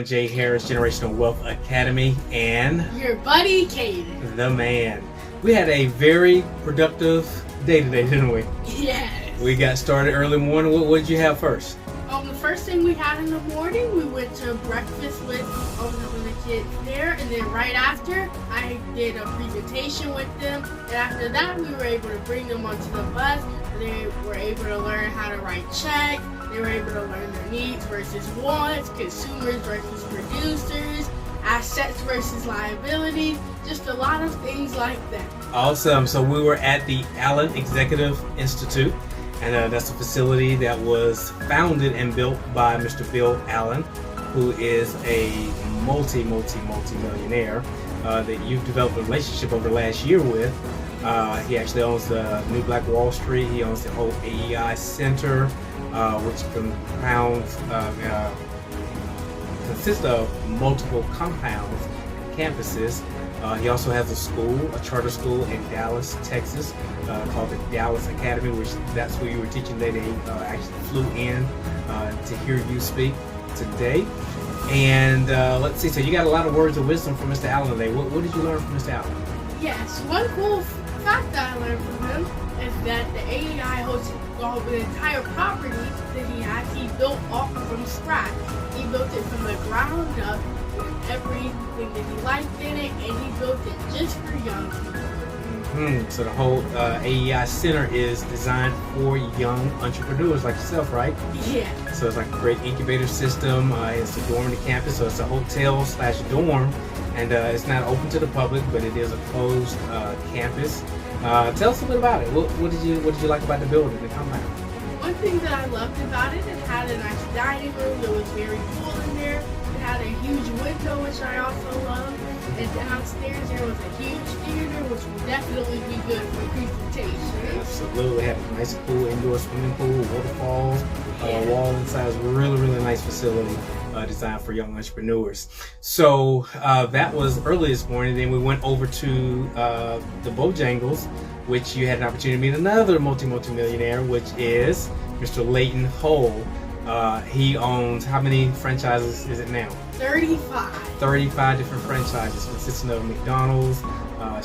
J. Harris, Generational Wealth Academy, and your buddy Caden, the man. We had a very productive day today, didn't we? Yes. We got started early morning. What did you have first? The first thing we had in the morning, we went to breakfast with the kids there, and then right after, I did a presentation with them, and after that, we were able to bring them onto the bus. They were able to learn how to write checks. They were able to learn their needs versus wants, consumers versus producers, assets versus liabilities, just a lot of things like that. Awesome. So we were at the Allen Executive Institute, and that's a facility that was founded and built by Mr. Bill Allen, who is a multi-millionaire that you've developed a relationship over the last year with. He actually owns the New Black Wall Street. He owns the whole AEI Center, which consists of multiple compounds and campuses. He also has a school, a charter school in Dallas, Texas, called the Dallas Academy, which that's where you were teaching today. They actually flew in to hear you speak today. And let's see, so you got a lot of words of wisdom from Mr. Allen today. What did you learn from Mr. Allen? Yes, one cool fact that I learned from him is that the AEI hosts the entire property that he has. He built all from scratch. He built it from the ground up with everything that he liked in it, and he built it just for young people. So the whole AEI Center is designed for young entrepreneurs like yourself, right? Yeah. So it's like a great incubator system. It's a dorm on the campus, so it's a hotel/dorm, and it's not open to the public, but it is a closed campus. Tell us a bit about it. What did you like about the building, the compound? One thing that I loved about it, it had a nice dining room. It was very cool in there. It had a huge window, which I also loved. And downstairs there was a huge theater, which would definitely be good for presentations. Absolutely. Had a nice cool indoor swimming pool, waterfalls, wall inside. It was a really nice facility designed for young entrepreneurs. So that was early this morning. Then we went over to the Bojangles, which you had an opportunity to meet another multi-millionaire, which is Mr. Leighton Hull. He owns, how many franchises is it now? 35. 35 different franchises consisting of McDonald's,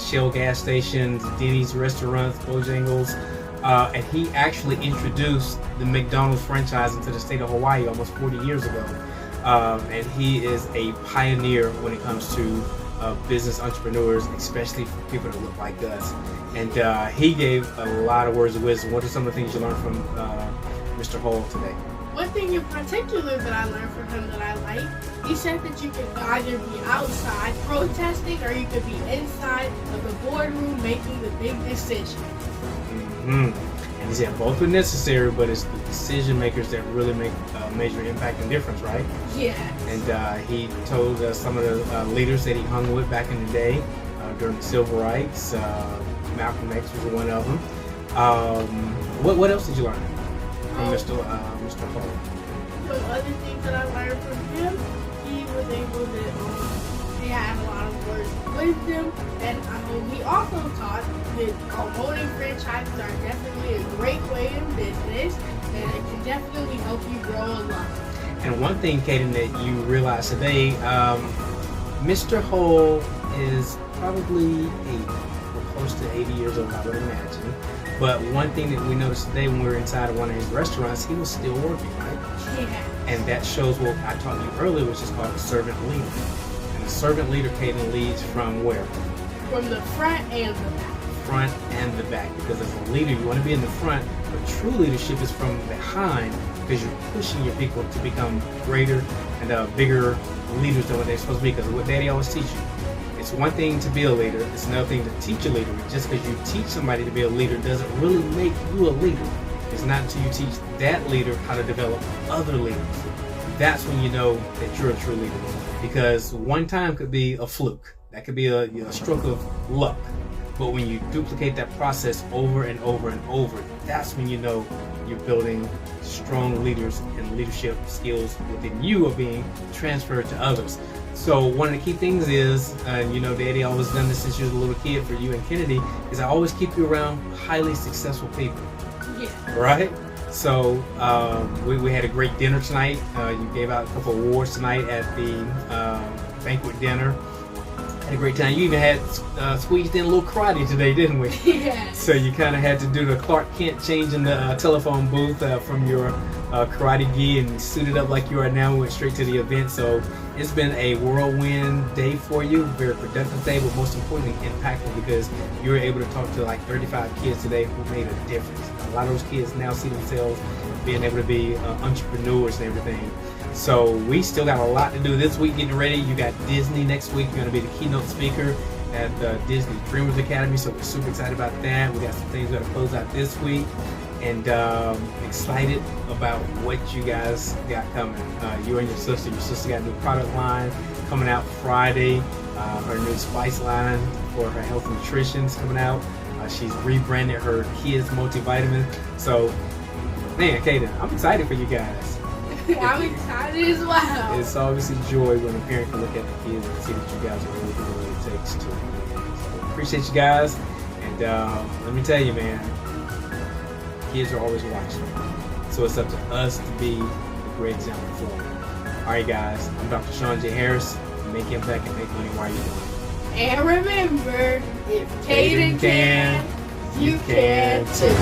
Shell gas stations, Denny's restaurants, Bojangles, and he actually introduced the McDonald's franchise into the state of Hawaii almost 40 years ago. And he is a pioneer when it comes to business entrepreneurs, especially for people that look like us. And he gave a lot of words of wisdom. What are some of the things you learned from Mr. Hull today? One thing in particular that I learned from him that I like, he said that you could either be outside protesting or you could be inside of the boardroom making the big decision. And he said both are necessary, but it's the decision makers that really make a major impact and difference, right? Yeah. And he told some of the leaders that he hung with back in the day during the civil rights. Malcolm X was one of them. What else did you learn from Mr. Hull? Some other things that I learned from him, he was able to, he had a lot of words of wisdom, and he also taught that owning franchises are definitely a great way in business, and it can definitely help you grow a lot. And one thing, Caden, that you realized today, Mr. Hull is probably 80, or close to 80 years old, I would imagine. But one thing that we noticed today when we were inside of one of his restaurants, he was still working, right? Yeah. And that shows what I taught you earlier, which is called a servant leader. And a servant leader, Caden, leads from where? From the front and the back. Front and the back. Because as a leader, you want to be in the front, but true leadership is from behind, because you're pushing your people to become greater and bigger leaders than what they're supposed to be. Because what Daddy always teaches you. It's one thing to be a leader, it's another thing to teach a leader. Just because you teach somebody to be a leader doesn't really make you a leader. It's not until you teach that leader how to develop other leaders. That's when you know that you're a true leader. Because one time could be a fluke. That could be a stroke of luck. But when you duplicate that process over and over and over, that's when you know you're building strong leaders, and leadership skills within you are being transferred to others. So one of the key things is, and Daddy always done this since you was a little kid for you and Kennedy, is I always keep you around highly successful people. Yeah. Right? So we had a great dinner tonight. You gave out a couple awards tonight at the banquet dinner. Had a great time. You even had squeezed in a little karate today, didn't we? Yes. So you kind of had to do the Clark Kent change in the telephone booth from your karate gi and suited up like you are now. We went straight to the event. So it's been a whirlwind day for you. Very productive day, but most importantly, impactful because you were able to talk to like 35 kids today who made a difference. A lot of those kids now see themselves being able to be entrepreneurs and everything. So we still got a lot to do this week getting ready. You got Disney next week. You're going to be the keynote speaker at the Disney Dreamers Academy. So we're super excited about that. We got some things that are close out this week. And excited about what you guys got coming. You and your sister got a new product line coming out Friday. Her new spice line for her health and nutrition is coming out. She's rebranded her kids multivitamin. So, man, Caden, I'm excited for you guys. I'm excited as well. It's obviously joy when a parent can look at the kids and see that you guys are really doing what it takes to win. So appreciate you guys. And let me tell you, man, kids are always watching. So it's up to us to be a great example for them. All right, guys, I'm Dr. Sean J. Harris. Make impact and make money while you're doing it. And remember, if Caden can, you can too.